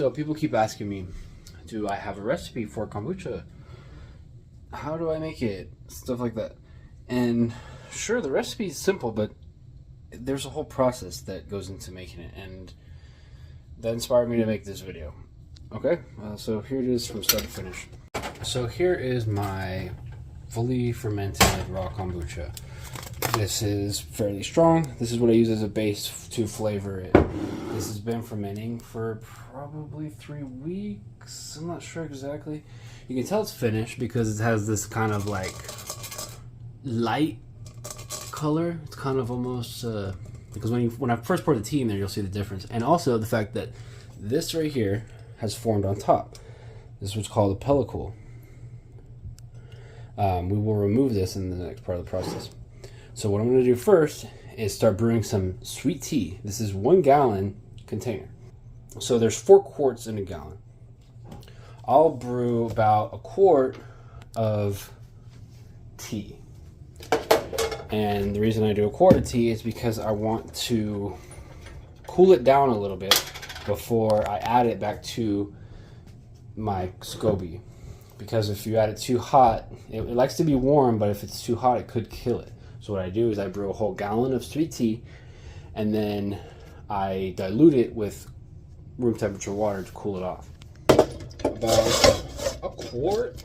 So people keep asking me, do I have a recipe for kombucha? How do I make it? Stuff like that. And sure, the recipe is simple, but there's a whole process that goes into making it, and that inspired me to make this video. Okay, so here it is from start to finish. So here is my fully fermented raw kombucha. This is fairly strong. This is what I use as a base to flavor it. This has been fermenting for probably 3 weeks. I'm not sure exactly. You can tell it's finished because it has this kind of like light color. It's kind of almost because when I first pour the tea in there, you'll see the difference. And also the fact that this right here has formed on top. This is what's called a pellicle. We will remove this in the next part of the process. So what I'm going to do first is start brewing some sweet tea. This is 1 gallon container. So there's 4 quarts in a gallon. I'll brew about a quart of tea. And the reason I do a quart of tea is because I want to cool it down a little bit before I add it back to my SCOBY. Because if you add it too hot, it likes to be warm, but if it's too hot, it could kill it. So what I do is I brew a whole gallon of sweet tea, and then I dilute it with room temperature water to cool it off. About a quart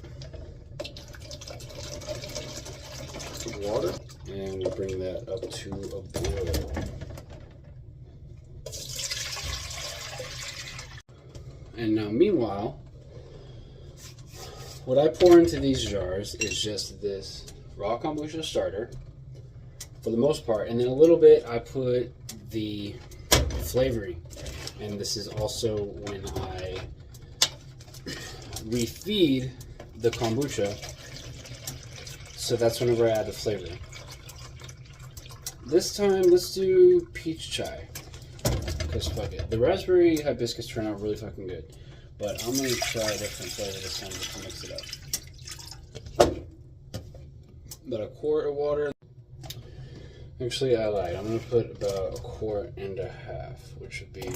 of water, and we bring that up to a boil. And now meanwhile, what I pour into these jars is just this raw kombucha starter, for the most part, and then a little bit I put the flavoring, and this is also when I refeed the kombucha, so that's whenever I add the flavoring. This time, let's do peach chai, because fuck it. The raspberry hibiscus turned out really fucking good, but I'm going to try a different flavor this time just to mix it up. About a quart of water. Actually, I lied. I'm going to put about a quart and a half, which would be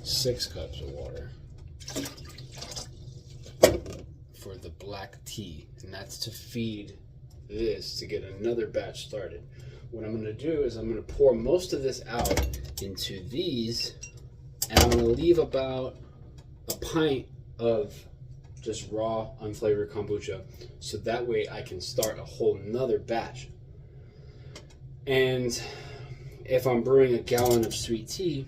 6 cups of water for the black tea. And that's to feed this to get another batch started. What I'm going to do is I'm going to pour most of this out into these, and I'm going to leave about a pint of just raw, unflavored kombucha, so that way I can start a whole nother batch. And if I'm brewing a gallon of sweet tea,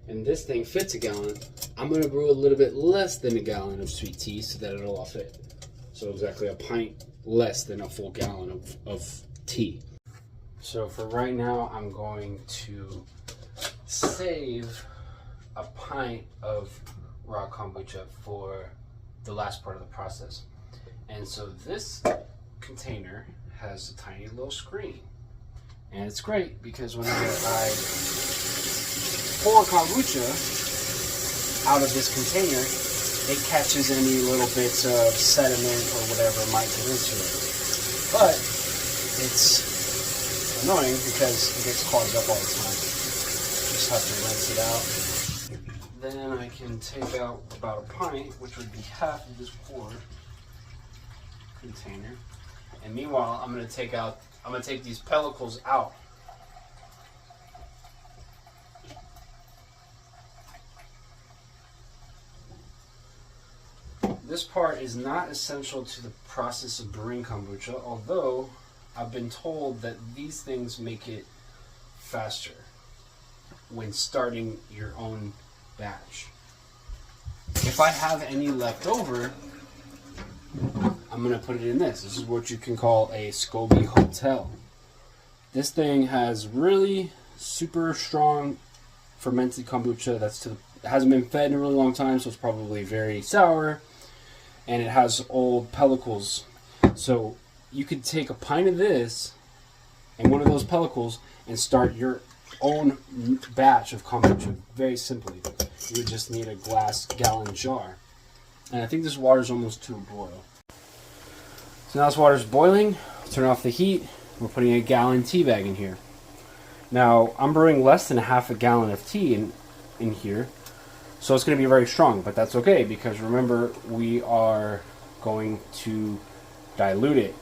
and this thing fits a gallon, I'm going to brew a little bit less than a gallon of sweet tea so that it'll all fit. So exactly a pint less than a full gallon of tea. So for right now, I'm going to save a pint of raw kombucha for the last part of the process. And so this container has a tiny little screen. And it's great because whenever I pour kombucha out of this container, it catches any little bits of sediment or whatever might get into it. But it's annoying because it gets clogged up all the time. Just have to rinse it out. Then I can take out about a pint, which would be half of this quart container. And meanwhile, I'm going to take these pellicles out. This part is not essential to the process of brewing kombucha, although I've been told that these things make it faster when starting your own batch. If I have any left over, I'm going to put it in this. This is what you can call a SCOBY hotel. This thing has really super strong fermented kombucha it hasn't been fed in a really long time, so it's probably very sour, and it has old pellicles. So you could take a pint of this and one of those pellicles and start your own batch of kombucha very simply. You would just need a gallon jar. And I think this water is almost to a boil. So now this water is boiling. Turn off the heat. We're putting a gallon tea bag in here. Now I'm brewing less than half a gallon of tea in here, So it's going to be very strong, but that's okay because remember, we are going to dilute it.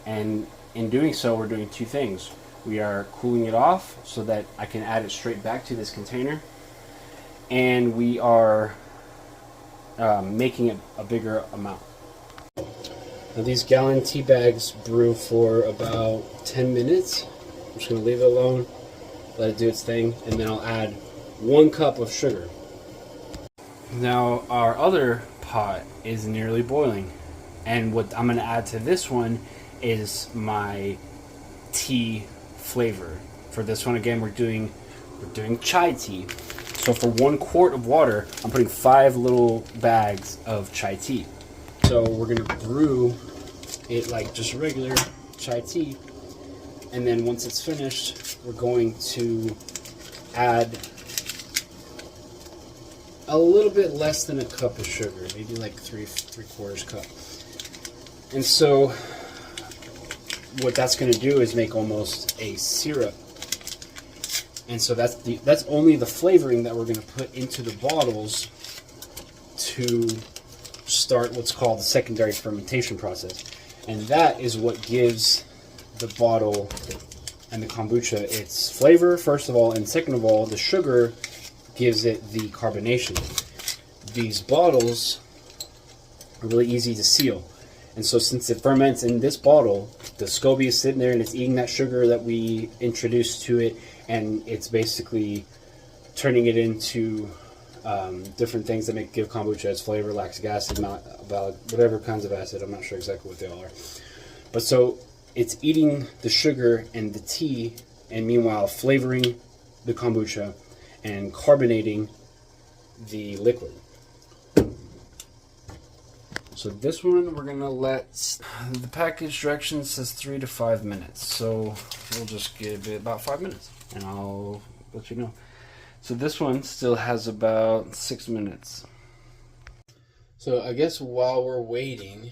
And in doing so, we're doing two things. We are cooling it off so that I can add it straight back to this container. And we are making it a bigger amount. Now these gallon tea bags brew for about 10 minutes. I'm just going to leave it alone, let it do its thing, and then I'll add 1 cup of sugar. Now our other pot is nearly boiling, and what I'm going to add to this one is my tea flavor. For this one, again, we're doing chai tea. So for 1 quart of water, I'm putting 5 little bags of chai tea. So we're going to brew it like just regular chai tea, and then once it's finished, we're going to add a little bit less than a cup of sugar, maybe like 3/4 cup. And so what that's going to do is make almost a syrup. And so that's only the flavoring that we're going to put into the bottles to start what's called the secondary fermentation process. And that is what gives the bottle and the kombucha its flavor, first of all, and second of all, the sugar gives it the carbonation. These bottles are really easy to seal. And so since it ferments in this bottle, the SCOBY is sitting there and it's eating that sugar that we introduced to it, and it's basically turning it into different things that give kombucha its flavor, lactic acid, whatever kinds of acid. I'm not sure exactly what they all are. But so it's eating the sugar and the tea, and meanwhile flavoring the kombucha and carbonating the liquid. So this one we're gonna let, the package directions says 3 to 5 minutes, so we'll just give it about 5 minutes and I'll let you know. So this one still has about 6 minutes. So I guess while we're waiting,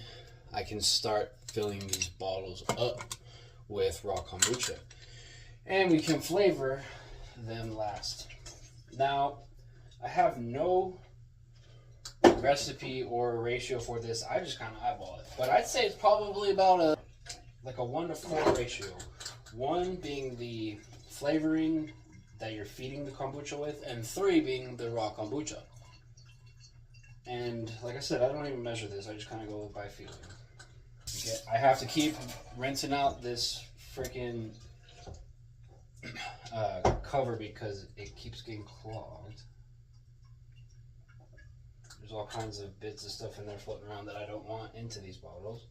I can start filling these bottles up with raw kombucha, and we can flavor them last. Now, I have no recipe or ratio for this. I just kind of eyeball it, but I'd say it's probably about a 1 to 4 ratio. 1 being the flavoring that you're feeding the kombucha with, and 3 being the raw kombucha. And like I said, I don't even measure this. I just kind of go by feeling. Okay, I have to keep rinsing out this freaking cover because it keeps getting clogged. There's all kinds of bits of stuff in there floating around that I don't want into these bottles.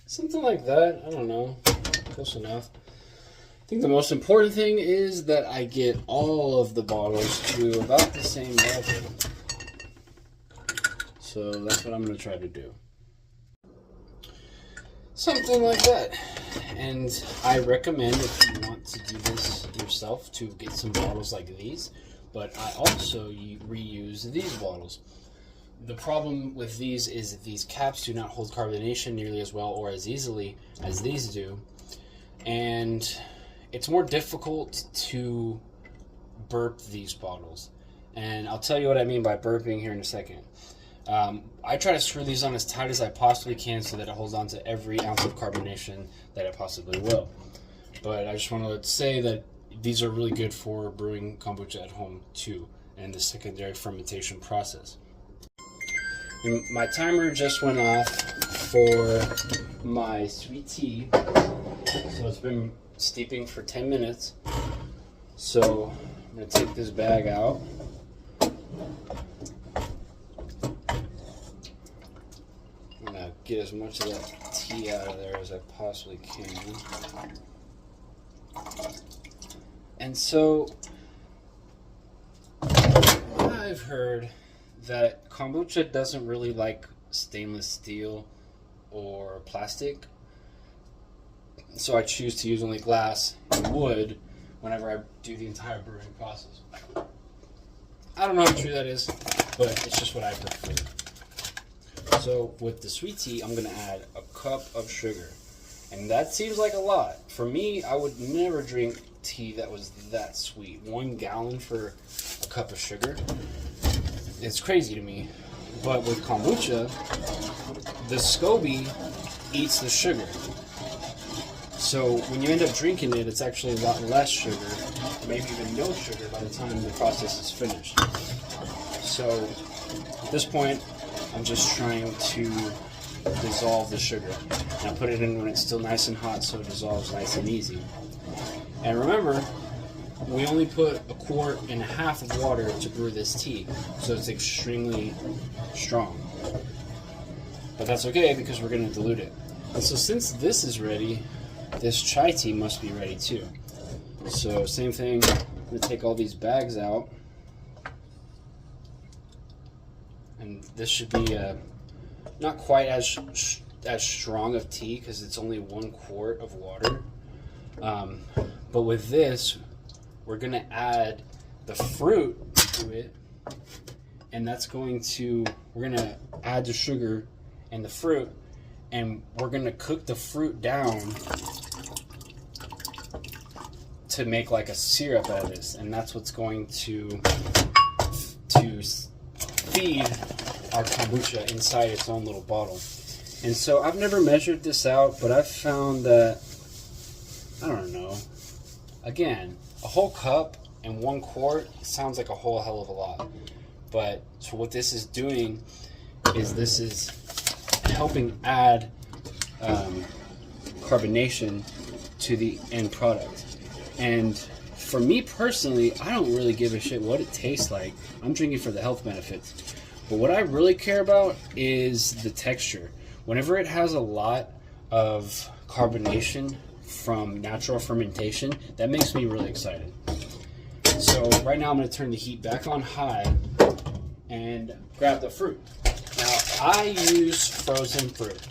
Something like that, I don't know, close enough. I think the most important thing is that I get all of the bottles to about the same level. So that's what I'm going to try to do. Something like that. And I recommend, if you want to do this yourself, to get some bottles like these. But I also reuse these bottles. The problem with these is that these caps do not hold carbonation nearly as well or as easily as these do. And it's more difficult to burp these bottles. And I'll tell you what I mean by burping here in a second. I try to screw these on as tight as I possibly can so that it holds on to every ounce of carbonation that it possibly will. But I just want to say that these are really good for brewing kombucha at home too, and the secondary fermentation process. And my timer just went off for my sweet tea, so it's been steeping for 10 minutes. So I'm going to take this bag out. I'm going to get as much of that tea out of there as I possibly can. And so I've heard that kombucha doesn't really like stainless steel or plastic, so I choose to use only glass and wood whenever I do the entire brewing process. I don't know how true that is, but it's just what I prefer. So with the sweet tea, I'm going to add a cup of sugar. And that seems like a lot. For me, I would never drink tea that was that sweet. 1 gallon for a cup of sugar. It's crazy to me. But with kombucha, the SCOBY eats the sugar. So when you end up drinking it, it's actually a lot less sugar, maybe even no sugar by the time the process is finished. So at this point, I'm just trying to dissolve the sugar. And I put it in when it's still nice and hot so it dissolves nice and easy. And remember, we only put 1.5 quarts of water to brew this tea, so it's extremely strong. But that's okay because we're going to dilute it. And so since this is ready, this chai tea must be ready too. So same thing, I'm going to take all these bags out. And this should be not quite as strong of tea because it's only 1 quart of water. But with this, we're going to add the fruit to it. And that's going to, we're going to add the sugar and the fruit. And we're going to cook the fruit down to make like a syrup out of this. And that's what's going to feed our kombucha inside its own little bottle. And so I've never measured this out, but I've found that, I don't know, again, a whole cup and 1 quart sounds like a whole hell of a lot. But so what this is doing is this is helping add carbonation to the end product. And for me personally, I don't really give a shit what it tastes like. I'm drinking for the health benefits. But what I really care about is the texture. Whenever it has a lot of carbonation from natural fermentation, that makes me really excited. So right now I'm going to turn the heat back on high and grab the fruit. Now I use frozen fruit.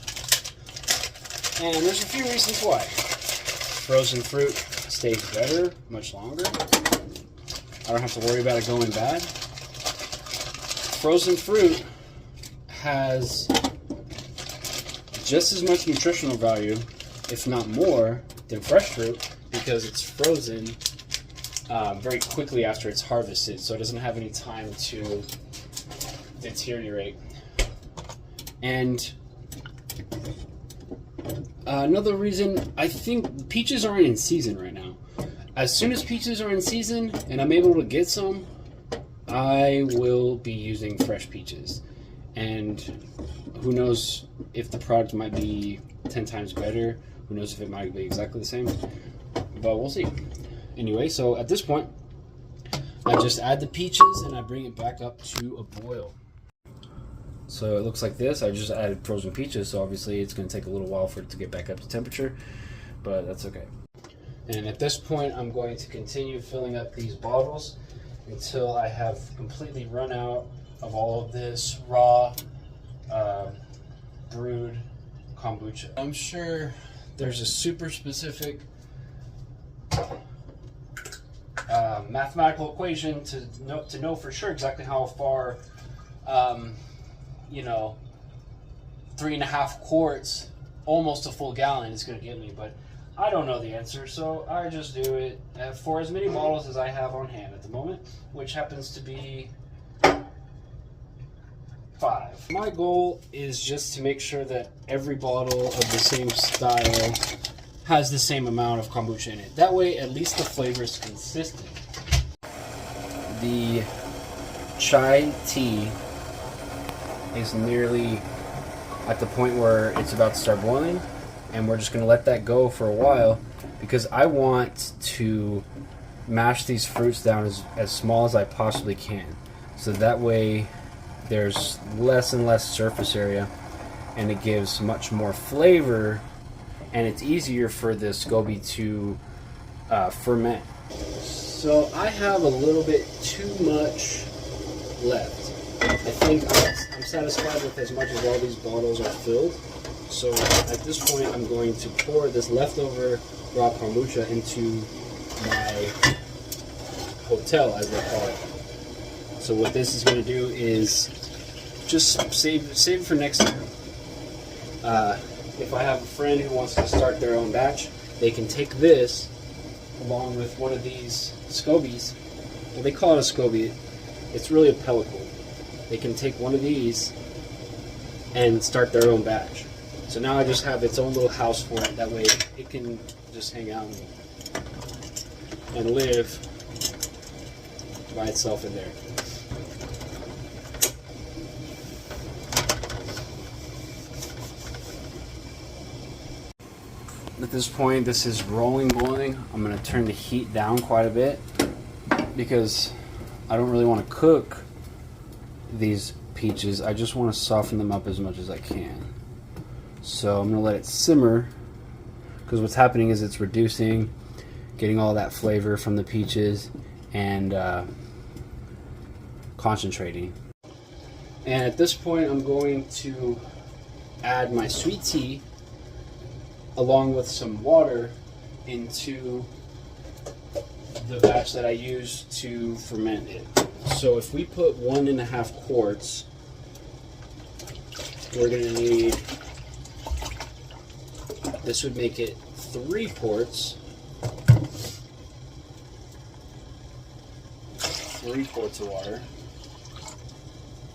And there's a few reasons why. Frozen fruit stays better much longer. I don't have to worry about it going bad. Frozen fruit has just as much nutritional value, if not more, than fresh fruit because it's frozen very quickly after it's harvested, so it doesn't have any time to deteriorate. And another reason, I think peaches aren't in season right now. As soon as peaches are in season and I'm able to get some, I will be using fresh peaches. And who knows if the product might be 10 times better. Who knows if it might be exactly the same. But we'll see. Anyway, so at this point, I just add the peaches and I bring it back up to a boil. So it looks like this. I just added frozen peaches, so obviously it's going to take a little while for it to get back up to temperature, but that's okay. And at this point, I'm going to continue filling up these bottles until I have completely run out of all of this raw brewed kombucha. I'm sure there's a super specific mathematical equation to know for sure exactly how far 3.5 quarts, almost a full gallon, is going to get me, but I don't know the answer, so I just do it for as many bottles as I have on hand at the moment, which happens to be 5. My goal is just to make sure that every bottle of the same style has the same amount of kombucha in it. That way, at least the flavor is consistent. The chai tea is nearly at the point where it's about to start boiling, and we're just going to let that go for a while because I want to mash these fruits down as small as I possibly can, so that way there's less and less surface area and it gives much more flavor, and it's easier for the SCOBY to ferment. So I have a little bit too much left. I think I'm satisfied with as much as all these bottles are filled. So at this point, I'm going to pour this leftover raw kombucha into my hotel, as they call it. So what this is going to do is just save it for next year. If I have a friend who wants to start their own batch, they can take this along with one of these scobies. Well, they call it a SCOBY. It's really a pellicle. They can take one of these and start their own batch. So now I just have its own little house for it. That way it can just hang out and live by itself in there. At this point, this is rolling, boiling. I'm going to turn the heat down quite a bit because I don't really want to cook these peaches. I just want to soften them up as much as I can. So I'm going to let it simmer, because what's happening is it's reducing, getting all that flavor from the peaches, and concentrating. And at this point, I'm going to add my sweet tea along with some water into the batch that I use to ferment it. So if we put 1.5 quarts, we're going to need, this would make it 3 quarts. 3 quarts of water.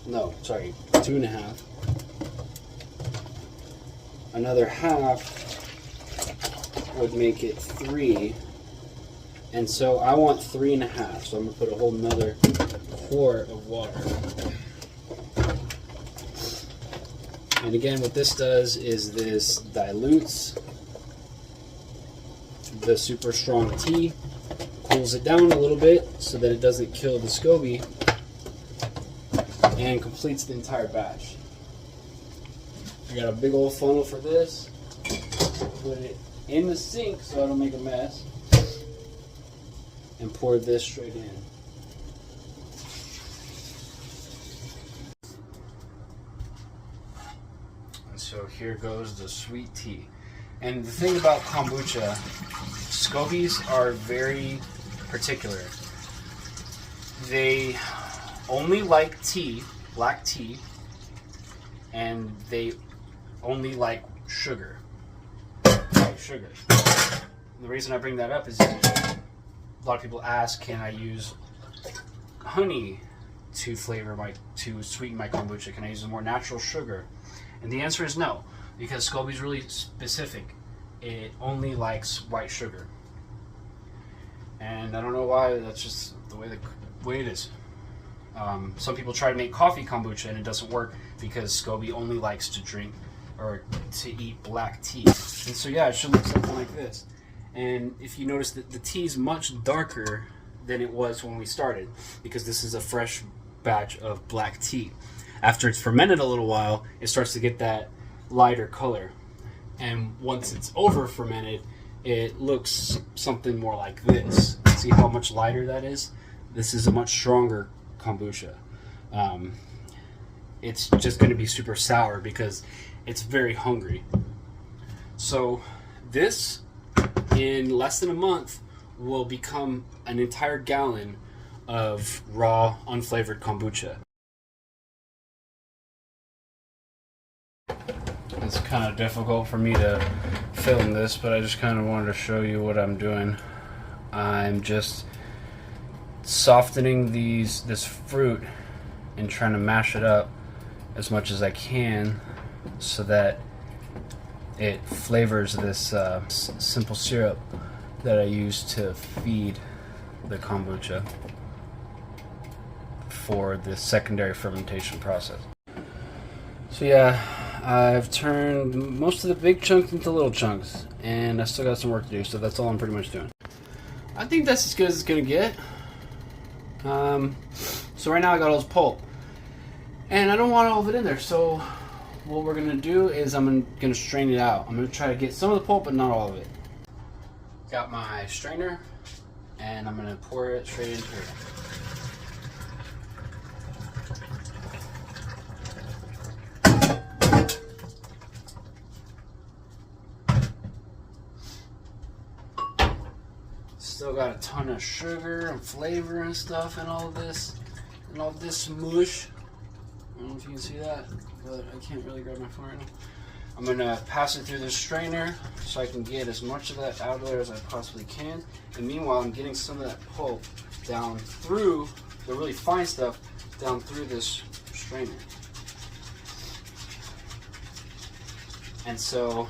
No, sorry, 2.5. Another half would make it 3. And so I want 3.5. So I'm going to put a whole nother quart of water. And again, what this does is this dilutes the super strong tea, cools it down a little bit so that it doesn't kill the SCOBY, and completes the entire batch. I got a big old funnel for this. Put it in the sink so I don't make a mess, and pour this straight in. And so here goes the sweet tea. And the thing about kombucha, SCOBYs are very particular. They only like tea, black tea, and they only like sugar. Sugar. And the reason I bring that up is a lot of people ask, can I use honey to sweeten my kombucha? Can I use a more natural sugar? And the answer is no, because SCOBY is really specific. It only likes white sugar. And I don't know why, that's just the way it is. Some people try to make coffee kombucha and it doesn't work because SCOBY only likes to drink or to eat black tea. And so yeah, it should look something like this. And if you notice that the tea is much darker than it was when we started, because this is a fresh batch of black tea. After it's fermented a little while, it starts to get that lighter color. And once it's over fermented, it looks something more like this. See how much lighter that is? This is a much stronger kombucha. It's just going to be super sour because it's very hungry. So this, in less than a month, will become an entire gallon of raw, unflavored kombucha. It's kind of difficult for me to film this, but I just kind of wanted to show you what I'm doing. I'm just softening this fruit and trying to mash it up as much as I can so that it flavors this simple syrup that I use to feed the kombucha for the secondary fermentation process. So yeah, I've turned most of the big chunks into little chunks, and I still got some work to do, so that's all I'm pretty much doing. I think that's as good as it's gonna get. So right now I got all this pulp, and I don't want all of it in there, so what we're gonna do is I'm gonna strain it out. I'm gonna try to get some of the pulp, but not all of it. Got my strainer, and I'm gonna pour it straight into here. Still got a ton of sugar and flavor and stuff in all of this. and all this mush. I don't know if you can see that, but I can't really grab my phone right now. I'm gonna pass it through this strainer so I can get as much of that out of there as I possibly can. And meanwhile, I'm getting some of that pulp down through the really fine stuff down through this strainer. And so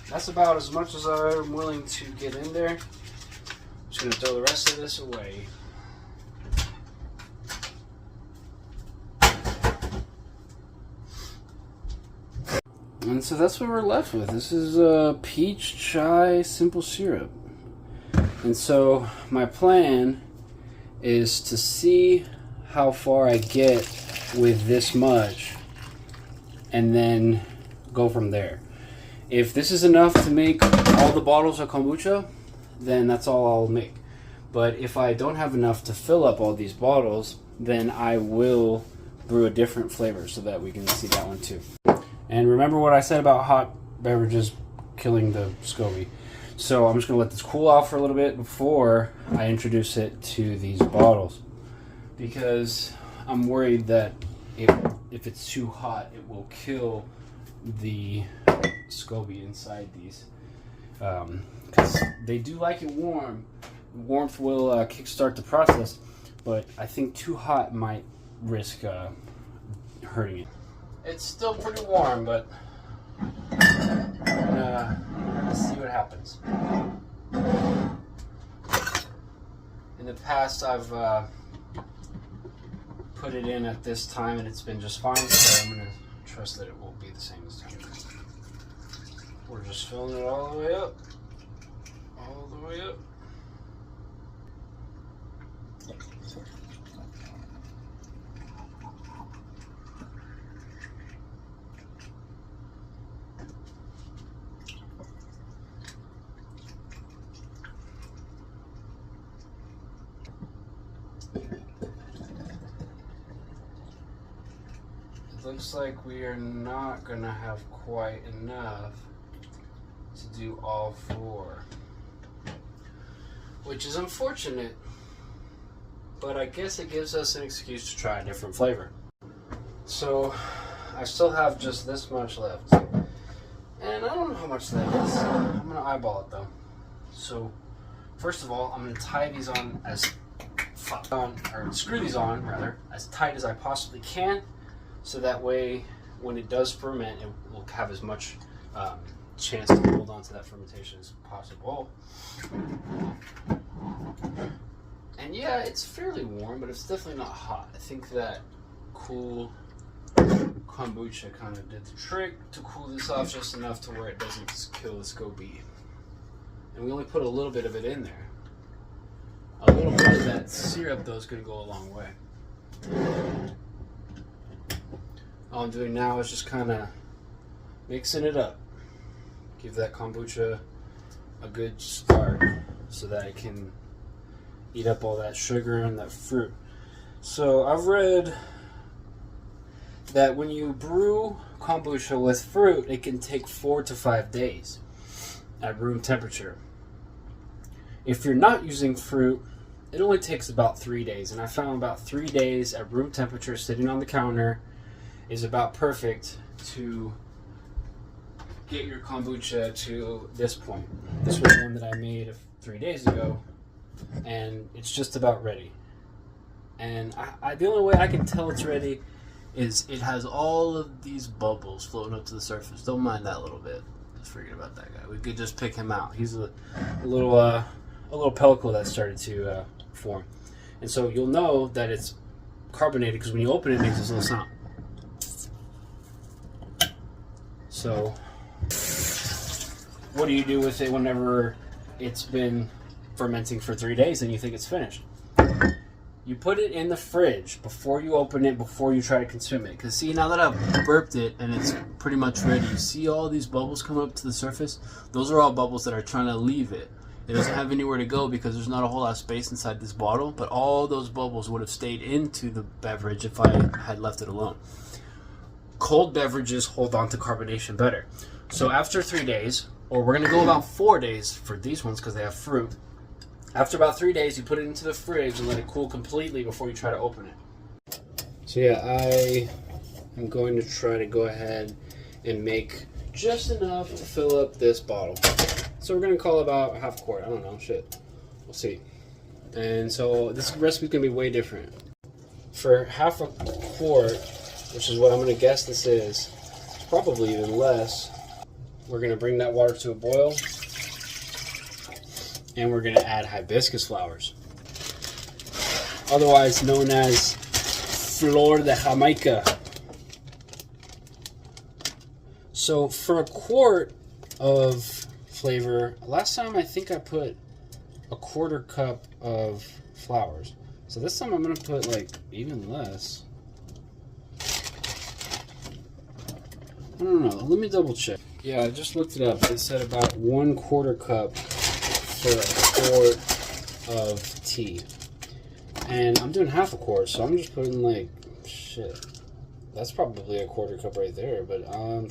that's about as much as I'm willing to get in there. I'm just gonna throw the rest of this away. And so that's what we're left with. This is a peach chai simple syrup. And so my plan is to see how far I get with this much and then go from there. If this is enough to make all the bottles of kombucha, then that's all I'll make. But if I don't have enough to fill up all these bottles, then I will brew a different flavor so that we can see that one too. And remember what I said about hot beverages killing the SCOBY. So I'm just going to let this cool off for a little bit before I introduce it to these bottles. Because I'm worried that if it's too hot, it will kill the SCOBY inside these. Because they do like it warm. Warmth will kickstart the process, but I think too hot might risk hurting it. It's still pretty warm, but we're gonna see what happens. In the past, I've put it in at this time and it's been just fine, so I'm gonna trust that it will be the same this time. We're just filling it all the way up. All the way up. Looks like we are not gonna have quite enough to do all four, which is unfortunate, but I guess it gives us an excuse to try a different flavor. So I still have just this much left, and I don't know how much that is. I'm gonna eyeball it though. So first of all, I'm gonna tie these on screw these on rather as tight as I possibly can. So that way, when it does ferment, it will have as much chance to hold on to that fermentation as possible. And yeah, it's fairly warm, but it's definitely not hot. I think that cool kombucha kind of did the trick to cool this off just enough to where it doesn't kill the SCOBY. And we only put a little bit of it in there. A little bit of that syrup, though, is going to go a long way. All I'm doing now is just kind of mixing it up. Give that kombucha a good start so that I can eat up all that sugar and that fruit. So I've read that when you brew kombucha with fruit, it can take 4 to 5 days at room temperature. If you're not using fruit, it only takes about 3 days. And I found about 3 days at room temperature sitting on the counter is about perfect to get your kombucha to this point. This was one that I made 3 days ago, and it's just about ready. And the only way I can tell it's ready is it has all of these bubbles floating up to the surface. Don't mind that little bit. Just forget about that guy. We could just pick him out. He's a little pellicle that started to form. And so you'll know that it's carbonated because when you open it, it makes this little sound. So, what do you do with it whenever it's been fermenting for 3 days and you think it's finished? You put it in the fridge before you open it, before you try to consume it. Because see, now that I've burped it and it's pretty much ready, you see all these bubbles come up to the surface? Those are all bubbles that are trying to leave it. It doesn't have anywhere to go because there's not a whole lot of space inside this bottle, but all those bubbles would have stayed into the beverage if I had left it alone. Cold beverages hold on to carbonation better. So after 3 days, or we're going to go about 4 days for these ones because they have fruit. After about 3 days, you put it into the fridge and let it cool completely before you try to open it. So yeah, I am going to try to go ahead and make just enough to fill up this bottle. So we're going to call about half a quart. I don't know, shit. We'll see. And so this recipe is going to be way different. For half a quart, which is what I'm going to guess this is, it's probably even less, we're going to bring that water to a boil. And we're going to add hibiscus flowers, otherwise known as Flor de Jamaica. So for a quart of flavor, last time I think I put a 1/4 cup of flowers. So this time I'm going to put like even less. I don't know. Let me double check. Yeah, I just looked it up. It said about 1/4 cup for a quart of tea. And I'm doing half a quart, so I'm just putting like, shit. That's probably a 1/4 cup right there, but I'm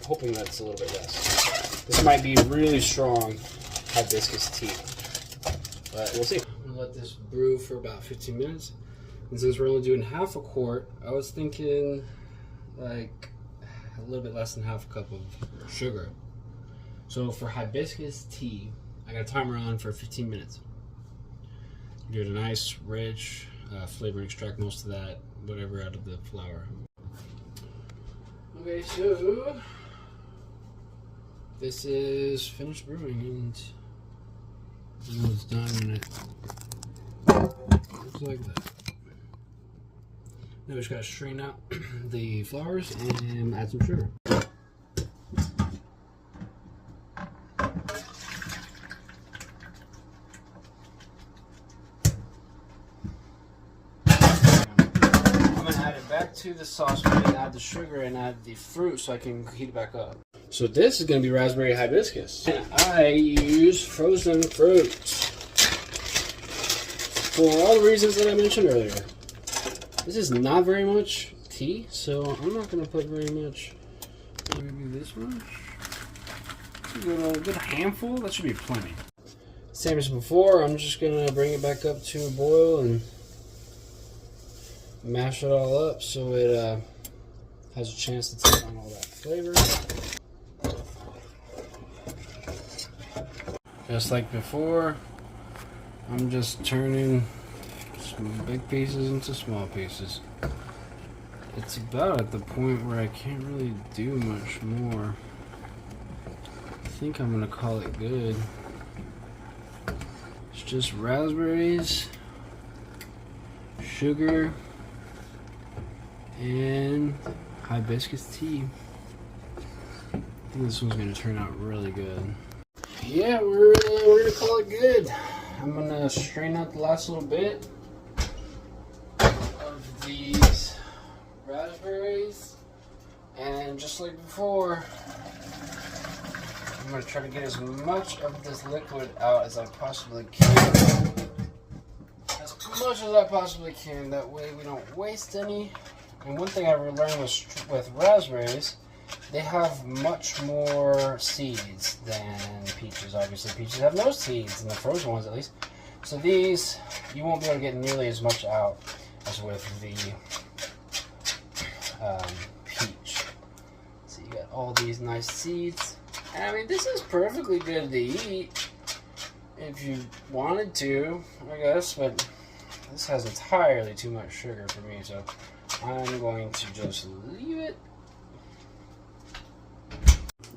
hoping that's a little bit less. This might be really strong hibiscus tea, but we'll see. I'm gonna let this brew for about 15 minutes. And since we're only doing half a quart, I was thinking like a little bit less than half a cup of sugar. So for hibiscus tea, I got a timer on for 15 minutes. Do a nice, rich flavor, extract most of that, whatever, out of the flour. Okay, so this is finished brewing, and I know it's done, and it looks like that. Now we just gotta strain out the flowers and add some sugar. Back to the saucepan and add the sugar and add the fruit so I can heat it back up. So this is going to be raspberry hibiscus. And I use frozen fruit for all the reasons that I mentioned earlier. This is not very much tea, so I'm not going to put very much. Maybe this much. A good handful. That should be plenty. Same as before, I'm just going to bring it back up to a boil and mash it all up so it has a chance to take on all that flavor. Just like before, I'm just turning some big pieces into small pieces. It's about at the point where I can't really do much more. I think I'm gonna call it good. It's just raspberries, sugar, and hibiscus tea. I think this one's gonna turn out really good. Yeah, we're gonna call it good. I'm gonna strain out the last little bit of these raspberries, and just like before, I'm gonna try to get as much of this liquid out as I possibly can. As much as I possibly can, that way we don't waste any. And one thing I learned with raspberries, they have much more seeds than peaches. Obviously, peaches have no seeds, in the frozen ones at least. So these, you won't be able to get nearly as much out as with the peach. So you got all these nice seeds. And I mean, this is perfectly good to eat if you wanted to, I guess, but this has entirely too much sugar for me, so I'm going to just leave it.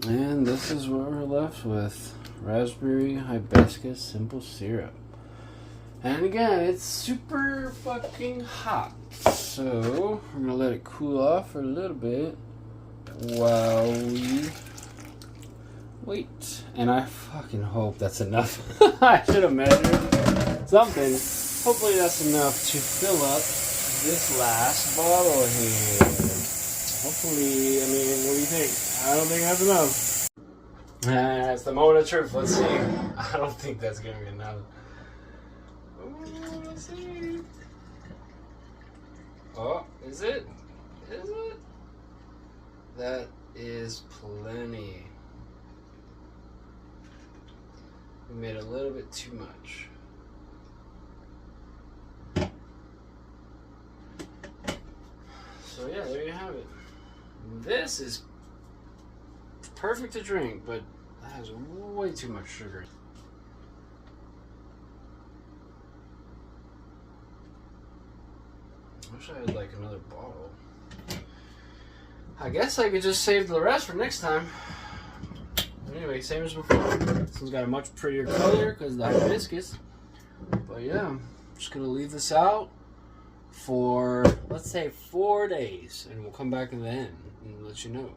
And this is what we're left with. Raspberry hibiscus simple syrup. And again, it's super fucking hot. So we're gonna let it cool off for a little bit while we wait. And I fucking hope that's enough. I should have measured something. Hopefully that's enough to fill up this last bottle here. Hopefully, I mean, what do you think? I don't think that's enough. It's the moment of truth. Let's see. I don't think that's gonna be enough. Ooh, let's see. Oh, is it? Is it? That is plenty. We made a little bit too much. So yeah, there you have it. This is perfect to drink, but it has way too much sugar. I wish I had like another bottle. I guess I could just save the rest for next time. Anyway, same as before. This one's got a much prettier color because of the hibiscus. But yeah, I'm just gonna leave this out for, let's say, 4 days, and we'll come back in the end and let you know.